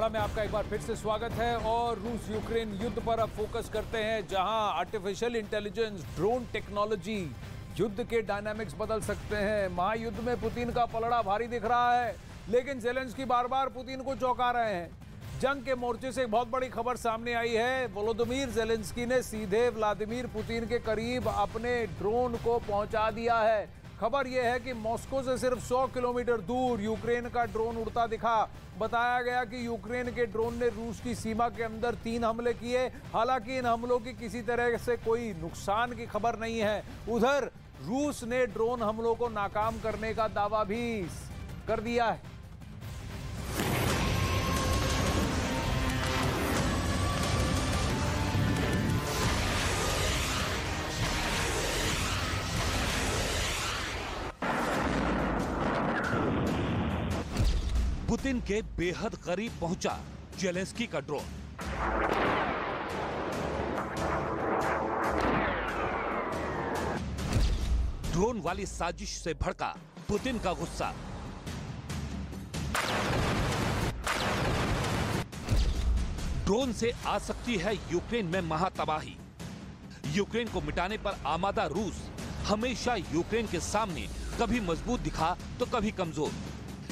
पखवाड़ा में आपका एक बार फिर से स्वागत है और रूस यूक्रेन युद्ध पर अब फोकस करते हैं, जहां आर्टिफिशियल इंटेलिजेंस, ड्रोन टेक्नोलॉजी युद्ध के डायनामिक्स बदल सकते हैं। महायुद्ध में पुतिन का पलड़ा भारी दिख रहा है, लेकिन ज़ेलेंस्की बार बार पुतिन को चौंका रहे हैं। जंग के मोर्चे से एक बहुत बड़ी खबर सामने आई है। वोलोदिमीर ज़ेलेंस्की ने सीधे व्लादिमीर पुतिन के करीब अपने ड्रोन को पहुंचा दिया है। खबर यह है कि मॉस्को से सिर्फ 100 किलोमीटर दूर यूक्रेन का ड्रोन उड़ता दिखा। बताया गया कि यूक्रेन के ड्रोन ने रूस की सीमा के अंदर 3 हमले किए। हालांकि इन हमलों की किसी तरह से कोई नुकसान की खबर नहीं है। उधर रूस ने ड्रोन हमलों को नाकाम करने का दावा भी कर दिया है। पुतिन के बेहद करीब पहुंचा ज़ेलेंस्की का ड्रोन। ड्रोन वाली साजिश से भड़का पुतिन का गुस्सा। ड्रोन से आ सकती है यूक्रेन में महातबाही। यूक्रेन को मिटाने पर आमादा रूस हमेशा यूक्रेन के सामने कभी मजबूत दिखा तो कभी कमजोर।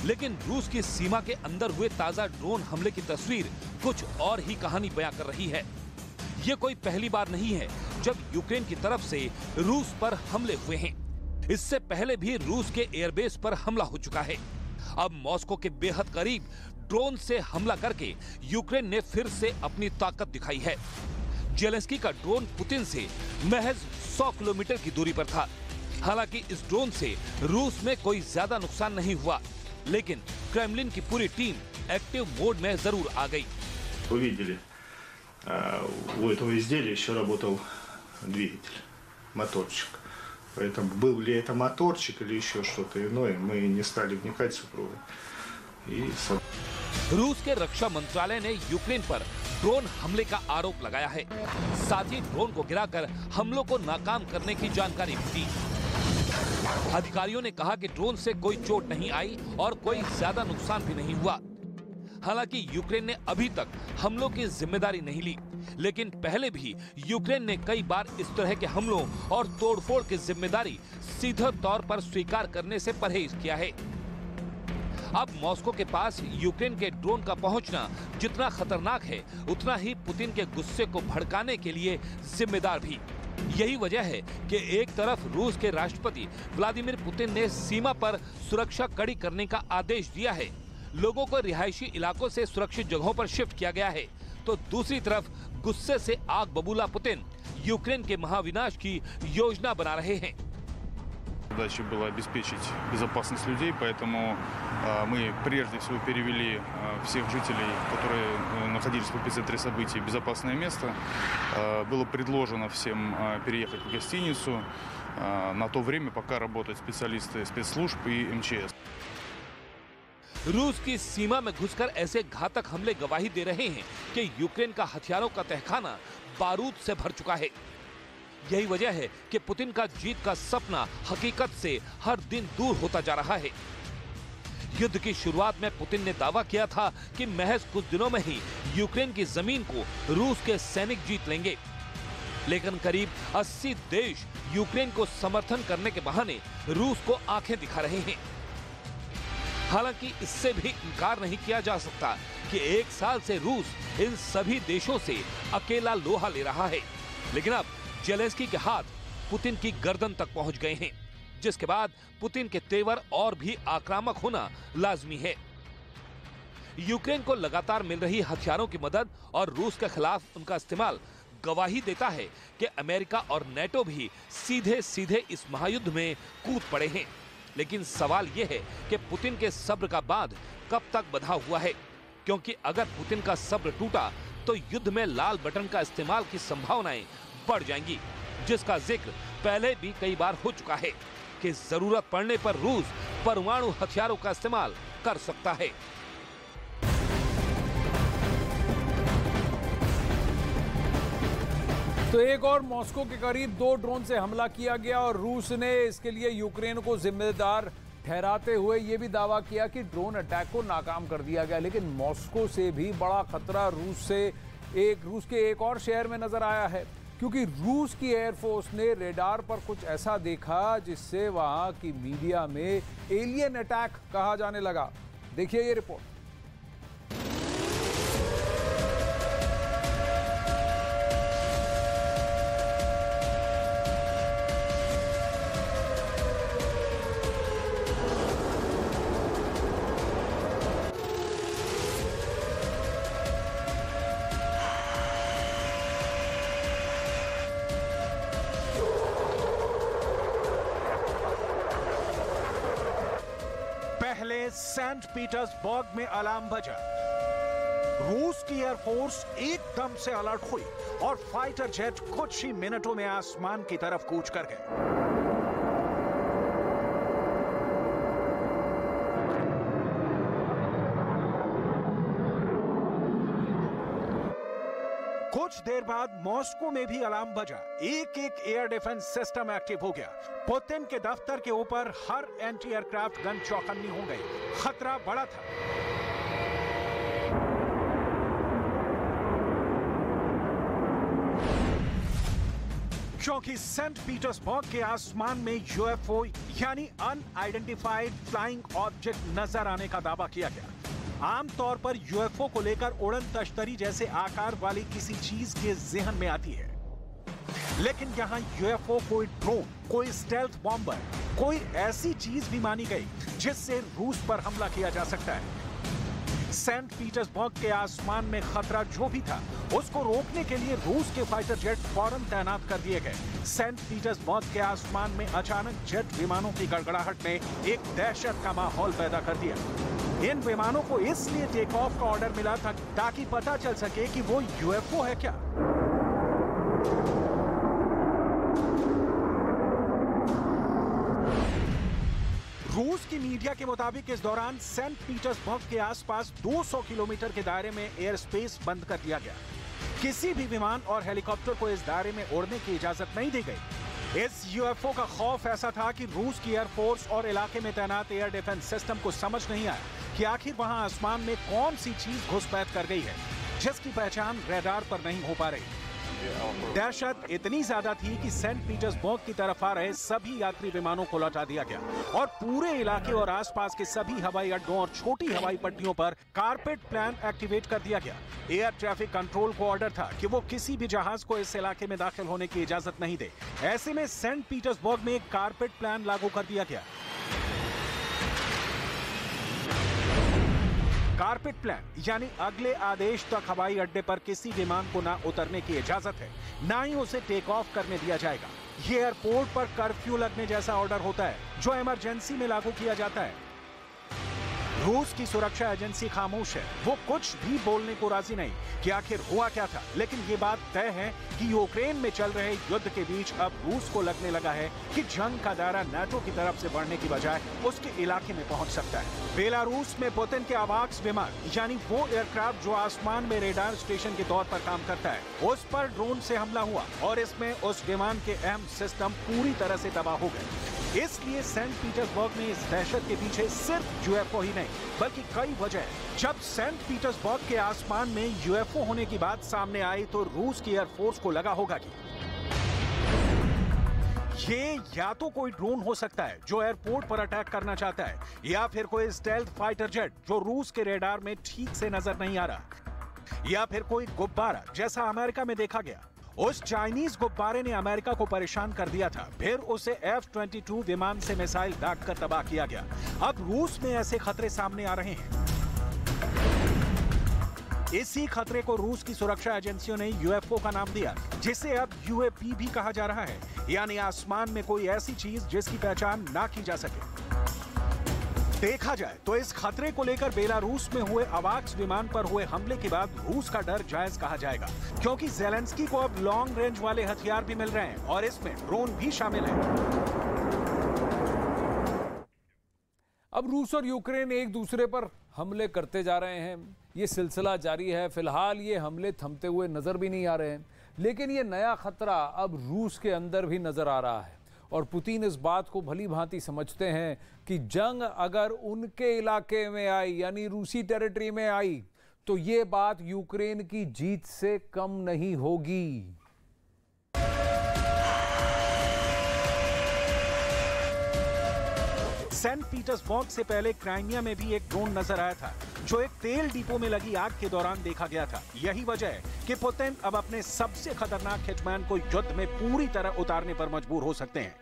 लेकिन रूस की सीमा के अंदर हुए ताजा ड्रोन हमले की तस्वीर कुछ और ही कहानी बयां कर रही है। ये कोई पहली बार नहीं है जब यूक्रेन की तरफ से रूस पर हमले हुए हैं। इससे पहले भी रूस के एयरबेस पर हमला हो चुका है। अब मॉस्को के बेहद करीब ड्रोन से हमला करके यूक्रेन ने फिर से अपनी ताकत दिखाई है। ज़ेलेंस्की का ड्रोन पुतिन से महज 100 किलोमीटर की दूरी पर था। हालांकि इस ड्रोन से रूस में कोई ज्यादा नुकसान नहीं हुआ, लेकिन क्रेमलिन की पूरी टीम एक्टिव मोड में जरूर आ गई। Увидели, у этого изделия еще работал двигатель, моторчик. Поэтому был ли это моторчик или еще что-то иное, мы не стали вникать с супругой. रूस के रक्षा मंत्रालय ने यूक्रेन पर ड्रोन हमले का आरोप लगाया है। साथ ही ड्रोन को गिराकर हमलों को नाकाम करने की जानकारी भी दी। अधिकारियों ने कहा कि ड्रोन से कोई चोट नहीं आई और कोई ज्यादा नुकसान भी नहीं हुआ। हालांकि यूक्रेन ने अभी तक हमलों की जिम्मेदारी नहीं ली, लेकिन पहले भी यूक्रेन ने कई बार इस तरह के हमलों और तोड़फोड़ की जिम्मेदारी सीधे तौर पर स्वीकार करने से परहेज किया है। अब मॉस्को के पास यूक्रेन के ड्रोन का पहुंचना जितना खतरनाक है, उतना ही पुतिन के गुस्से को भड़काने के लिए जिम्मेदार भी। यही वजह है कि एक तरफ रूस के राष्ट्रपति व्लादिमीर पुतिन ने सीमा पर सुरक्षा कड़ी करने का आदेश दिया है, लोगों को रिहायशी इलाकों से सुरक्षित जगहों पर शिफ्ट किया गया है, तो दूसरी तरफ गुस्से से आग बबूला पुतिन यूक्रेन के महाविनाश की योजना बना रहे हैं। Задача была обеспечить безопасность людей, поэтому мы прежде всего перевели всех жителей, которые находились в эпицентре событий, в безопасное место. Было предложено всем переехать в гостиницу на то время, пока работают специалисты спецслужб и МЧС. रूस की सीमा में घुसकर ऐसे घातक हमले गवाही दे रहे हैं कि यूक्रेन का हथियारों का तहखाना बारूद से भर चुका है। यही वजह है कि पुतिन का जीत का सपना हकीकत से हर दिन दूर होता जा रहा है। युद्ध की शुरुआत में पुतिन ने दावा किया था कि महज कुछ दिनों में ही यूक्रेन की जमीन को रूस के सैनिक जीत लेंगे, लेकिन करीब 80 देश यूक्रेन को समर्थन करने के बहाने रूस को आंखें दिखा रहे हैं। हालांकि इससे भी इनकार नहीं किया जा सकता कि 1 साल से रूस इन सभी देशों से अकेला लोहा ले रहा है, लेकिन अब ज़ेलेंस्की के हाथ पुतिन की गर्दन तक पहुंच गए हैं, जिसके बाद पुतिन के तेवर और भी आक्रामक होना लाजमी है। यूक्रेन को लगातार मिल रही हथियारों की मदद और रूस के खिलाफ उनका इस्तेमाल गवाही देता है कि अमेरिका और नेटो भी सीधे सीधे इस महायुद्ध में कूद पड़े हैं। लेकिन सवाल यह है कि पुतिन के सब्र का बांध कब तक बंधा हुआ है, क्योंकि अगर पुतिन का सब्र टूटा तो युद्ध में लाल बटन का इस्तेमाल की संभावनाएं बढ़ जाएंगी, जिसका जिक्र पहले भी कई बार हो चुका है कि जरूरत पड़ने पर रूस परमाणु हथियारों का इस्तेमाल कर सकता है। तो एक और मॉस्को के करीब 2 ड्रोन से हमला किया गया और रूस ने इसके लिए यूक्रेन को जिम्मेदार ठहराते हुए ये भी दावा किया कि ड्रोन अटैक को नाकाम कर दिया गया। लेकिन मॉस्को से भी बड़ा खतरा रूस के एक और शहर में नजर आया है, क्योंकि रूस की एयरफोर्स ने रेडार पर कुछ ऐसा देखा जिससे वहां की मीडिया में एलियन अटैक कहा जाने लगा। देखिए ये रिपोर्ट। पहले सेंट पीटर्सबर्ग में अलार्म बजा। रूस की एयरफोर्स एकदम से अलर्ट हुई और फाइटर जेट कुछ ही मिनटों में आसमान की तरफ कूच कर गए। कुछ देर बाद मॉस्को में भी अलार्म बजा। एक एयर डिफेंस सिस्टम एक्टिव हो गया। पुतिन के दफ्तर के ऊपर हर एंटी एयरक्राफ्ट गन चौकन्नी हो गई। खतरा बड़ा था। क्योंकि सेंट पीटर्सबर्ग के आसमान में यूएफओ यानी अनआइडेंटिफाइड फ्लाइंग ऑब्जेक्ट नजर आने का दावा किया गया। आमतौर पर यूएफओ को लेकर उड़न तश्तरी जैसे आकार वाली किसी चीज के ज़हन में आती है, लेकिन यहां यूएफओ कोई ड्रोन, कोई स्टेल्थ बॉम्बर, कोई ऐसी चीज भी मानी गई जिससे रूस पर हमला किया जा सकता है। सेंट पीटर्सबर्ग के आसमान में खतरा जो भी था, उसको रोकने के लिए रूस के फाइटर जेट फौरन तैनात कर दिए गए। सेंट पीटर्सबर्ग के आसमान में अचानक जेट विमानों की गड़गड़ाहट ने एक दहशत का माहौल पैदा कर दिया। इन विमानों को इसलिए टेक ऑफ का ऑर्डर मिला था ताकि पता चल सके कि वो यूएफओ है क्या। रूस की मीडिया के मुताबिक इस दौरान सेंट पीटर्सबर्ग के आसपास 200 किलोमीटर के दायरे में एयर स्पेस बंद कर दिया गया। किसी भी विमान और हेलीकॉप्टर को इस दायरे में उड़ने की इजाजत नहीं दी गई। इस यूएफओ का खौफ ऐसा था कि रूस की एयरफोर्स और इलाके में तैनात एयर डिफेंस सिस्टम को समझ नहीं आया कि आखिर वहां आसमान में कौन सी चीज घुसपैठ कर गई है जिसकी पहचान रडार पर नहीं हो पा रही। दहशत इतनी ज्यादा थी कि सेंट पीटर्सबर्ग की तरफ आ रहे सभी यात्री विमानों को लौटा दिया गया और पूरे इलाके और आसपास के सभी हवाई अड्डों और छोटी हवाई पट्टियों पर कारपेट प्लान एक्टिवेट कर दिया गया। एयर ट्रैफिक कंट्रोल को ऑर्डर था कि वो किसी भी जहाज को इस इलाके में दाखिल होने की इजाजत नहीं दे। ऐसे में सेंट पीटर्सबर्ग में एक कारपेट प्लान लागू कर दिया गया। कारपेट प्लान यानी अगले आदेश तक हवाई अड्डे पर किसी विमान को ना उतरने की इजाजत है, ना ही उसे टेक ऑफ करने दिया जाएगा। ये एयरपोर्ट पर कर्फ्यू लगने जैसा ऑर्डर होता है जो इमरजेंसी में लागू किया जाता है। रूस की सुरक्षा एजेंसी खामोश है, वो कुछ भी बोलने को राजी नहीं कि आखिर हुआ क्या था। लेकिन ये बात तय है कि यूक्रेन में चल रहे युद्ध के बीच अब रूस को लगने लगा है कि जंग का दायरा नाटो की तरफ से बढ़ने की बजाय उसके इलाके में पहुंच सकता है। बेलारूस में पुतिन के अवाक्स विमान यानी वो एयरक्राफ्ट जो आसमान में रेडार स्टेशन के तौर पर काम करता है, उस पर ड्रोन से हमला हुआ और इसमें उस विमान के अहम सिस्टम पूरी तरह से तबाह हो गए। इसलिए सेंट पीटर्सबर्ग में इस दहशत के पीछे सिर्फ यूएफओ ही नहीं बल्कि कई वजह है। जब सेंट पीटर्सबर्ग के आसमान में यूएफओ होने की बात सामने आई तो रूस की एयरफोर्स को लगा होगा कि ये या तो कोई ड्रोन हो सकता है जो एयरपोर्ट पर अटैक करना चाहता है, या फिर कोई स्टेल्थ फाइटर जेट जो रूस के रेडार में ठीक से नजर नहीं आ रहा, या फिर कोई गुब्बारा जैसा अमेरिका में देखा गया। उस चाइनीज गुब्बारे ने अमेरिका को परेशान कर दिया था, फिर उसे F-22 विमान से मिसाइल दागकर तबाह किया गया। अब रूस में ऐसे खतरे सामने आ रहे हैं। इसी खतरे को रूस की सुरक्षा एजेंसियों ने यूएफओ का नाम दिया, जिसे अब यूएपी भी कहा जा रहा है, यानी आसमान में कोई ऐसी चीज जिसकी पहचान ना की जा सके। देखा जाए तो इस खतरे को लेकर बेलारूस में हुए अवाक्स विमान पर हुए हमले के बाद रूस का डर जायज कहा जाएगा, क्योंकि ज़ेलेंस्की को अब लॉन्ग रेंज वाले हथियार भी मिल रहे हैं और इसमें ड्रोन भी शामिल है। अब रूस और यूक्रेन एक दूसरे पर हमले करते जा रहे हैं। ये सिलसिला जारी है। फिलहाल ये हमले थमते हुए नजर भी नहीं आ रहे हैं, लेकिन ये नया खतरा अब रूस के अंदर भी नजर आ रहा है और पुतिन इस बात को भली भांति समझते हैं कि जंग अगर उनके इलाके में आई, यानी रूसी टेरिटरी में आई, तो ये बात यूक्रेन की जीत से कम नहीं होगी। सेंट पीटर्सबर्ग से पहले क्राइमिया में भी एक ड्रोन नजर आया था, जो एक तेल डिपो में लगी आग के दौरान देखा गया था। यही वजह है कि पुतिन अब अपने सबसे खतरनाक हिटमैन को युद्ध में पूरी तरह उतारने पर मजबूर हो सकते हैं।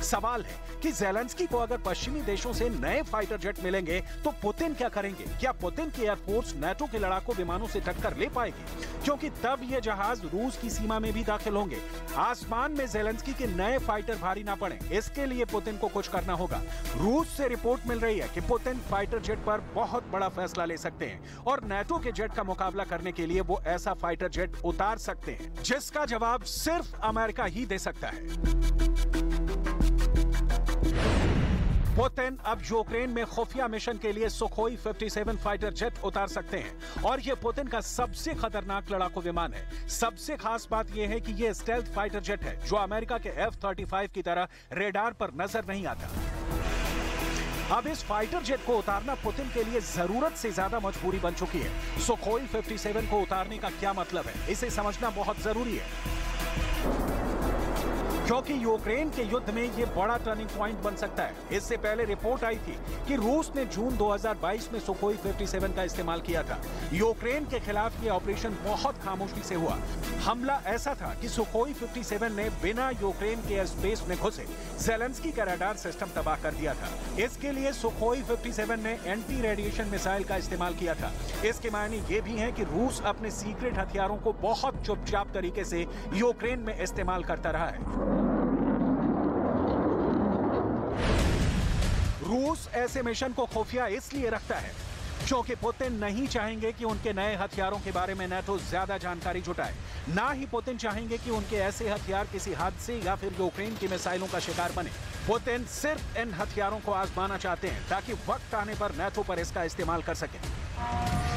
सवाल है कि ज़ेलेंस्की को अगर पश्चिमी देशों से नए फाइटर जेट मिलेंगे तो पुतिन क्या करेंगे? क्या पुतिन की एयरफोर्स नाटो के लड़ाकू विमानों से टक्कर ले पाएगी? क्योंकि तब ये जहाज रूस की सीमा में भी दाखिल होंगे। आसमान में ज़ेलेंस्की के नए फाइटर भारी ना पड़े, इसके लिए पुतिन को कुछ करना होगा। रूस से रिपोर्ट मिल रही है कि पुतिन फाइटर जेट पर बहुत बड़ा फैसला ले सकते हैं और नाटो के जेट का मुकाबला करने के लिए वो ऐसा फाइटर जेट उतार सकते हैं जिसका जवाब सिर्फ अमेरिका ही दे सकता है। पुतिन अब यूक्रेन में खुफिया मिशन के लिए सुखोई 57 फाइटर जेट उतार सकते हैं और यह पुतिन का सबसे खतरनाक लड़ाकू विमान है। सबसे खास बात यह है कि यह स्टेल्थ फाइटर जेट है जो अमेरिका के F-35 की तरह रेडार पर नजर नहीं आता। अब इस फाइटर जेट को उतारना पुतिन के लिए जरूरत से ज्यादा मजबूरी बन चुकी है। सुखोई 57 को उतारने का क्या मतलब है, इसे समझना बहुत जरूरी है, क्योंकि यूक्रेन के युद्ध में यह बड़ा टर्निंग पॉइंट बन सकता है। इससे पहले रिपोर्ट आई थी कि रूस ने जून 2022 में सुखोई 57 का इस्तेमाल किया था। यूक्रेन के खिलाफ यह ऑपरेशन बहुत खामोशी से हुआ। हमला ऐसा था कि सुखोई 57 ने बिना यूक्रेन के एयर स्पेस में घुसे ज़ेलेंस्की का रडार सिस्टम तबाह कर दिया था। इसके लिए सुखोई 57 ने एंटी रेडिएशन मिसाइल का इस्तेमाल किया था। इसके मायने ये भी हैं कि रूस अपने सीक्रेट हथियारों को बहुत चुपचाप तरीके से यूक्रेन में इस्तेमाल करता रहा है। रूस ऐसे मिशन को खुफिया इसलिए रखता है क्योंकि पुतिन नहीं चाहेंगे कि उनके नए हथियारों के बारे में नाटो ज्यादा जानकारी जुटाए। ना ही पुतिन चाहेंगे कि उनके ऐसे हथियार किसी हादसे या फिर यूक्रेन की मिसाइलों का शिकार बने। पुतिन सिर्फ इन हथियारों को आजमाना चाहते हैं ताकि वक्त आने पर नाटो पर इसका इस्तेमाल कर सकें।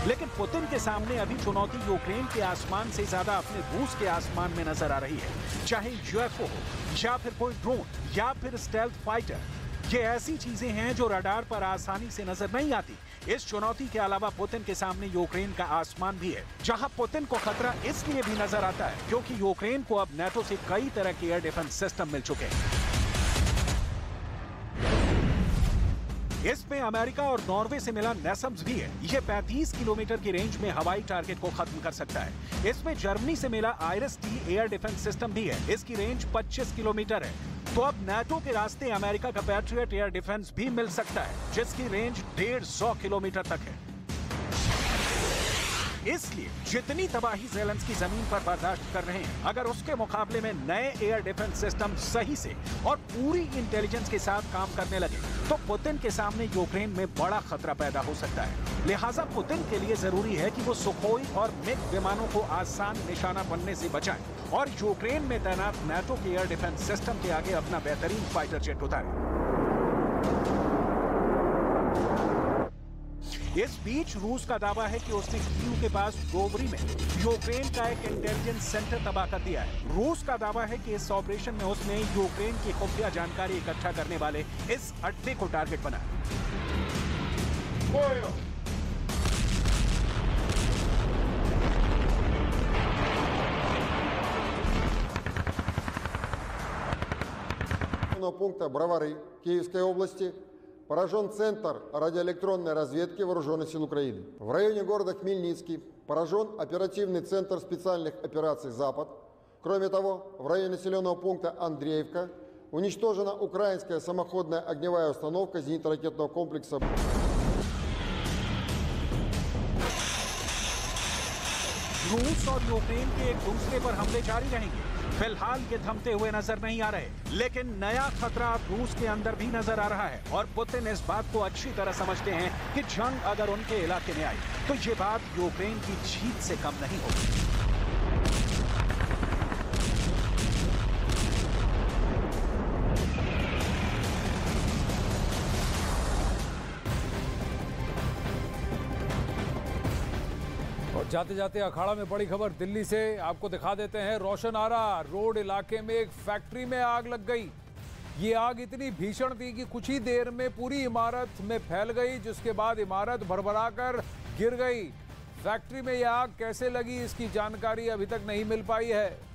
लेकिन पुतिन के सामने अभी चुनौती यूक्रेन के आसमान से ज्यादा अपने रूस के आसमान में नजर आ रही है। चाहे यूएफओ हो या फिर कोई ड्रोन या फिर स्टेल्थ फाइटर, ये ऐसी चीजें हैं जो रडार पर आसानी से नजर नहीं आती। इस चुनौती के अलावा पुतिन के सामने यूक्रेन का आसमान भी है, जहां पुतिन को खतरा इसलिए भी नजर आता है क्योंकि यूक्रेन को अब नाटो से कई तरह के एयर डिफेंस सिस्टम मिल चुके हैं। इसमें अमेरिका और नॉर्वे से मिला नेसम्स भी है। यह 35 किलोमीटर की रेंज में हवाई टारगेट को खत्म कर सकता है। इसमें जर्मनी से मिला IRIS-T एयर डिफेंस सिस्टम भी है। इसकी रेंज 25 किलोमीटर है। तो अब नाटो के रास्ते अमेरिका का पैट्रियट एयर डिफेंस भी मिल सकता है जिसकी रेंज 150 किलोमीटर तक है। इसलिए जितनी तबाही ज़ेलेंस्की जमीन पर बर्दाश्त कर रहे हैं, अगर उसके मुकाबले में नए एयर डिफेंस सिस्टम सही से और पूरी इंटेलिजेंस के साथ काम करने लगे तो पुतिन के सामने यूक्रेन में बड़ा खतरा पैदा हो सकता है। लिहाजा पुतिन के लिए जरूरी है कि वो सुखोई और मिग विमानों को आसान निशाना बनने से बचाएं और यूक्रेन में तैनात नाटो के एयर डिफेंस सिस्टम के आगे अपना बेहतरीन फाइटर जेट उतारें। इस बीच रूस का दावा है कि उसने कीव के पास डोबरी में यूक्रेन का एक इंटेलिजेंस सेंटर तबाह कर दिया है। रूस का दावा है कि इस ऑपरेशन में उसने यूक्रेन की खुफिया जानकारी इकट्ठा करने वाले इस अड्डे को टारगेट बनाया। пункта Бровары Киевской области поражен Центр радиоэлектронной разведки Вооруженных сил Украины. В районе города Хмельницкий поражен оперативный центр специальных операций «Запад». Кроме того, в районе населенного пункта Андреевка уничтожена украинская самоходная огневая установка зенитно-ракетного комплекса. रूस और यूक्रेन के एक दूसरे पर हमले जारी रहेंगे। फिलहाल ये थमते हुए नजर नहीं आ रहे, लेकिन नया खतरा अब रूस के अंदर भी नजर आ रहा है और पुतिन इस बात को अच्छी तरह समझते हैं कि जंग अगर उनके इलाके में आई तो ये बात यूक्रेन की जीत से कम नहीं होगी। जाते जाते अखाड़ा में बड़ी खबर दिल्ली से आपको दिखा देते हैं। रोशन आरा रोड इलाके में एक फैक्ट्री में आग लग गई। ये आग इतनी भीषण थी कि कुछ ही देर में पूरी इमारत में फैल गई, जिसके बाद इमारत भरभराकर गिर गई। फैक्ट्री में यह आग कैसे लगी, इसकी जानकारी अभी तक नहीं मिल पाई है।